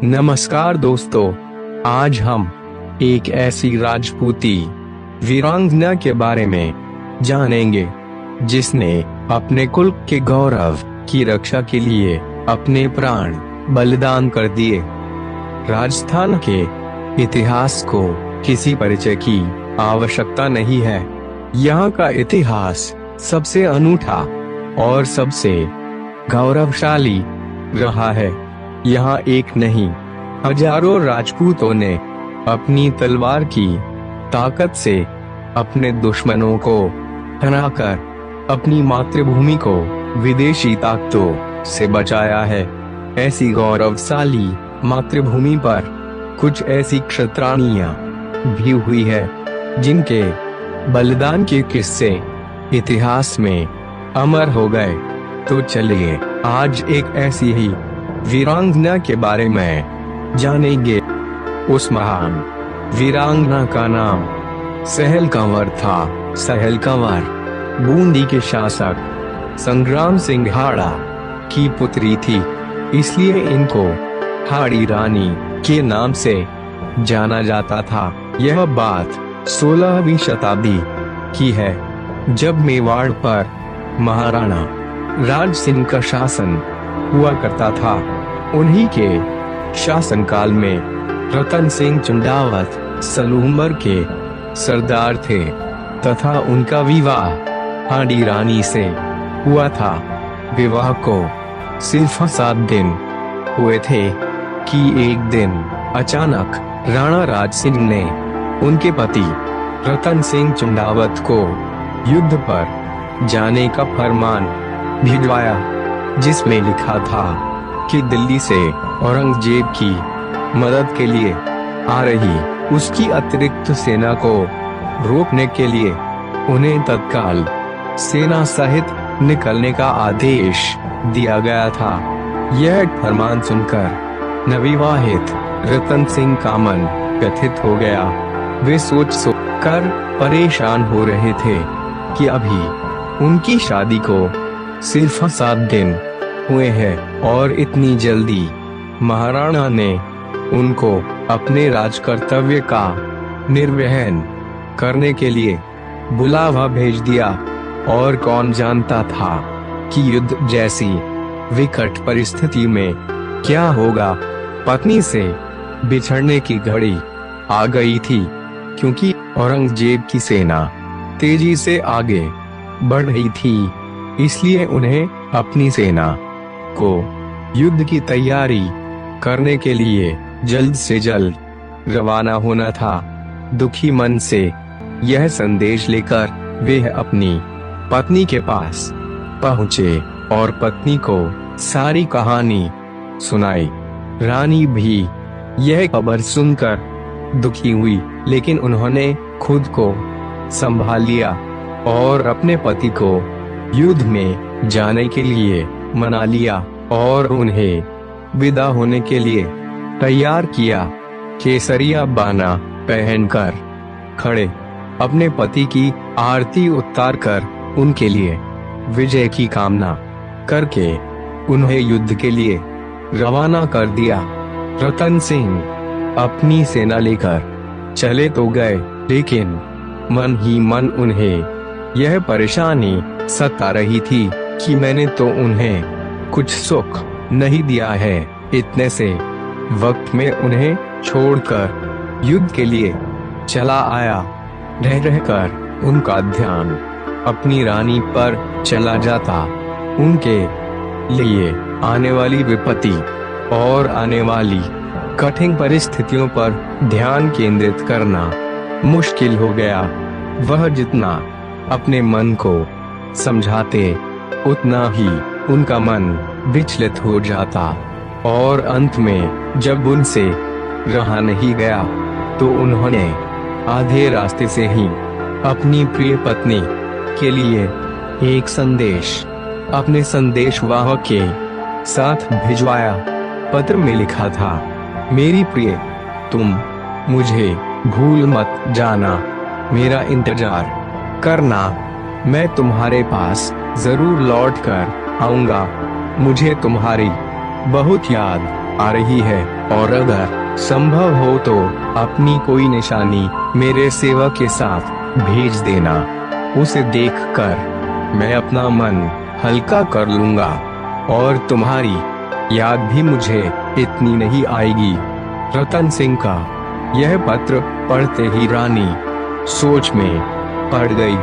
नमस्कार दोस्तों, आज हम एक ऐसी राजपूती वीरांगना के बारे में जानेंगे जिसने अपने कुल के गौरव की रक्षा के लिए अपने प्राण बलिदान कर दिए। राजस्थान के इतिहास को किसी परिचय की आवश्यकता नहीं है। यहाँ का इतिहास सबसे अनूठा और सबसे गौरवशाली रहा है। यहाँ एक नहीं, हजारों राजपूतों ने अपनी तलवार की ताकत से अपने दुश्मनों को हराकर अपनी मातृभूमि को विदेशी ताकतों से बचाया है। ऐसी गौरवशाली मातृभूमि पर कुछ ऐसी क्षत्राणियां भी हुई है जिनके बलिदान के किस्से इतिहास में अमर हो गए। तो चलिए आज एक ऐसी ही वीरांगना के बारे में जानेंगे। उस महान वीरांगना का नाम सहल कंवर था। सहल कंवर बूंदी के शासक संग्राम सिंह हाड़ा की पुत्री थी, इसलिए इनको हाड़ी रानी के नाम से जाना जाता था। यह बात 16वीं शताब्दी की है, जब मेवाड़ पर महाराणा राज सिंह का शासन हुआ करता था। उन्हीं के शासनकाल में रतन सिंह चंडावत सलूमर के सरदार थे तथा उनका विवाह हाड़ी रानी से हुआ था। विवाह को सिर्फ 7 दिन हुए थे कि एक दिन अचानक राणा राज सिंह ने उनके पति रतन सिंह चंडावत को युद्ध पर जाने का फरमान भिजवाया, जिसमें लिखा था कि दिल्ली से औरंगजेब की मदद के लिए आ रही उसकी अतिरिक्त सेना को रोकने के लिए उन्हें तत्काल सेना सहित निकलने का आदेश दिया गया था। यह फरमान सुनकर नवविवाहित रतन सिंह का मन व्यथित हो गया। वे सोच कर परेशान हो रहे थे कि अभी उनकी शादी को सिर्फ 7 दिन हुए हैं और इतनी जल्दी महाराणा ने उनको अपने राज कर्तव्य का निर्वहन करने के लिए बुलावा भेज दिया। और कौन जानता था कि युद्ध जैसी विकट परिस्थिति में क्या होगा। पत्नी से बिछड़ने की घड़ी आ गई थी, क्योंकि औरंगजेब की सेना तेजी से आगे बढ़ रही थी, इसलिए उन्हें अपनी सेना को युद्ध की तैयारी करने के लिए जल्द से जल्द रवाना होना था। दुखी मन से यह संदेश लेकर वे अपनी पत्नी के पास पहुँचे और पत्नी को सारी कहानी सुनाई। रानी भी यह खबर सुनकर दुखी हुई, लेकिन उन्होंने खुद को संभाल लिया और अपने पति को युद्ध में जाने के लिए मना लिया और उन्हें विदा होने के लिए तैयार किया। केसरिया बाना पहनकर खड़े अपने पति की आरती उतारकर उनके लिए विजय की कामना करके उन्हें युद्ध के लिए रवाना कर दिया। रतन सिंह अपनी सेना लेकर चले तो गए, लेकिन मन ही मन उन्हें यह परेशानी सता रही थी कि मैंने तो उन्हें कुछ सुख नहीं दिया है। इतने से वक्त में उन्हें छोड़कर युद्ध के लिए चला आया। रह रहकर उनका ध्यान अपनी रानी पर चला जाता। उनके लिए आने वाली विपत्ति और आने वाली कठिन परिस्थितियों पर ध्यान केंद्रित करना मुश्किल हो गया। वह जितना अपने मन को समझाते, उतना ही उनका मन विचलित हो जाता और अंत में जब उनसे रहा नहीं गया तो उन्होंने आधे रास्ते से ही अपनी प्रिय पत्नी के लिए एक संदेश अपने संदेशवाहक के साथ भिजवाया। पत्र में लिखा था, मेरी प्रिय, तुम मुझे भूल मत जाना, मेरा इंतजार करना, मैं तुम्हारे पास जरूर लौट कर आऊंगा। मुझे तुम्हारी बहुत याद आ रही है, और अगर संभव हो तो अपनी कोई निशानी मेरे सेवक के साथ भेज देना। उसे देखकर मैं अपना मन हल्का कर लूंगा, और तुम्हारी याद भी मुझे इतनी नहीं आएगी। रतन सिंह का यह पत्र पढ़ते ही रानी सोच में पड़ गई।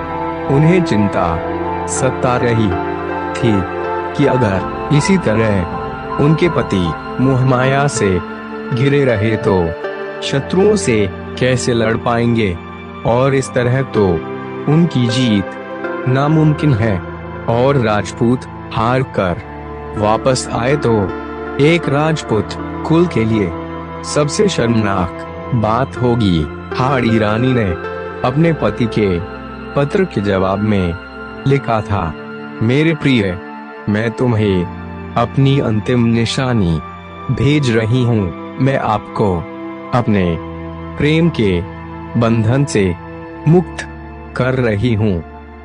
उन्हें चिंता सता रही थी कि अगर इसी तरह उनके पति मोहमाया से घिरे रहे तो शत्रुओं से कैसे लड़ पाएंगे, और इस तरह तो उनकी जीत नामुमकिन है। और राजपूत हार कर वापस आए तो एक राजपूत कुल के लिए सबसे शर्मनाक बात होगी। हाड़ी रानी ने अपने पति के पत्र के जवाब में लिखा था, मेरे प्रिय, मैं तुम्हें अपनी अंतिम निशानी भेज रही हूँ। मैं आपको अपने प्रेम के बंधन से मुक्त कर रही हूँ।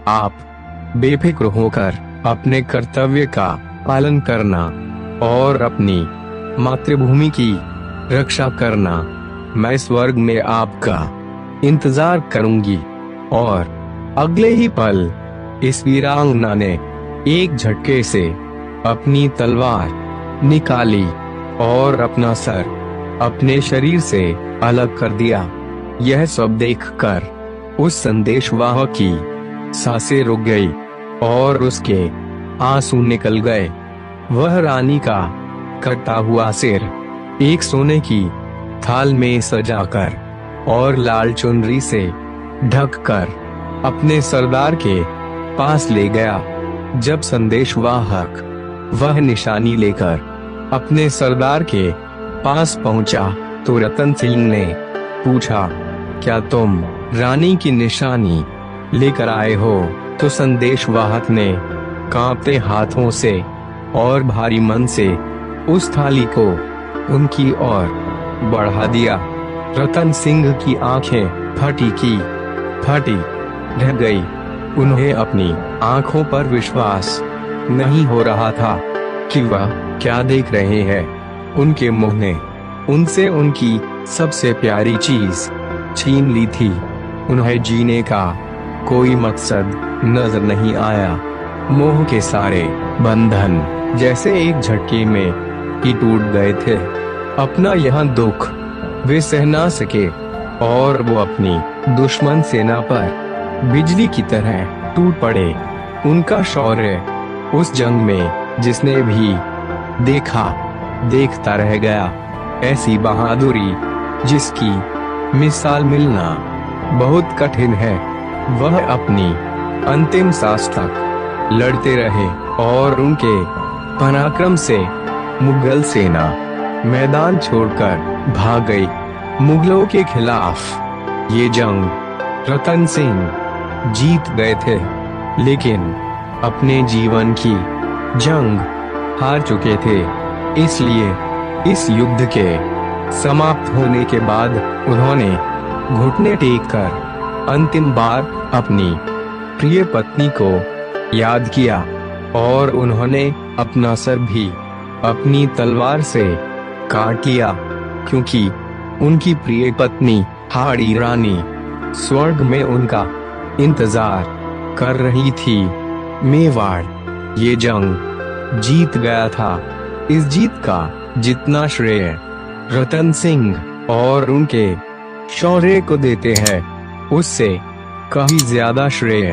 आप बेफिक्र होकर अपने कर्तव्य का पालन करना और अपनी मातृभूमि की रक्षा करना। मैं स्वर्ग में आपका इंतजार करूंगी। और अगले ही पल इस वीरांगना ने एक झटके से अपनी तलवार निकाली और अपना सर अपने शरीर से अलग कर दिया। यह सब देखकर उस संदेशवाहक की सांसें रुक गई और उसके आंसू निकल गए। वह रानी का कटा हुआ सिर एक सोने की थाल में सजाकर और लाल चुनरी से ढककर अपने सरदार के पास ले गया। जब संदेशवाहक वह निशानी लेकर अपने सरदार के पास पहुंचा तो रतन सिंह ने पूछा, क्या तुम रानी की निशानी लेकर आए हो? तो संदेशवाहक ने कांपते हाथों से और भारी मन से उस थाली को उनकी ओर बढ़ा दिया। रतन सिंह की आंखें फटी रह गई। उन्हें अपनी आंखों पर विश्वास नहीं हो रहा था कि वह क्या देख रहे हैं। उनके मुंह ने उनसे उनकी सबसे प्यारी चीज छीन ली थी। उन्हें जीने का कोई मकसद नजर नहीं आया। मोह के सारे बंधन जैसे एक झटके में ही टूट गए थे। अपना यह दुख वे सह ना सके और वो अपनी दुश्मन सेना पर बिजली की तरह टूट पड़े। उनका शौर्य उस जंग में जिसने भी देखा देखता रह गया। ऐसी बहादुरी जिसकी मिसाल मिलना बहुत कठिन है। वह अपनी अंतिम सांस तक लड़ते रहे और उनके पराक्रम से मुगल सेना मैदान छोड़कर भाग गई। मुगलों के खिलाफ ये जंग रतन सिंह जीत गए थे, लेकिन अपने जीवन की जंग हार चुके थे। इसलिए इस युद्ध के समाप्त होने के बाद उन्होंने घुटने टेककर अंतिम बार अपनी प्रिय पत्नी को याद किया और उन्होंने अपना सर भी अपनी तलवार से काट लिया, क्योंकि उनकी प्रिय पत्नी हाड़ी रानी स्वर्ग में उनका इंतजार कर रही थी। मेवाड़ ये जंग जीत गया था। इस जीत का जितना श्रेय रतन सिंह और उनके शौर्य को देते हैं, उससे कहीं ज्यादा श्रेय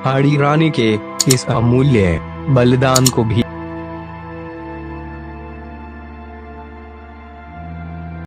हाड़ी रानी के इस अमूल्य बलिदान को भी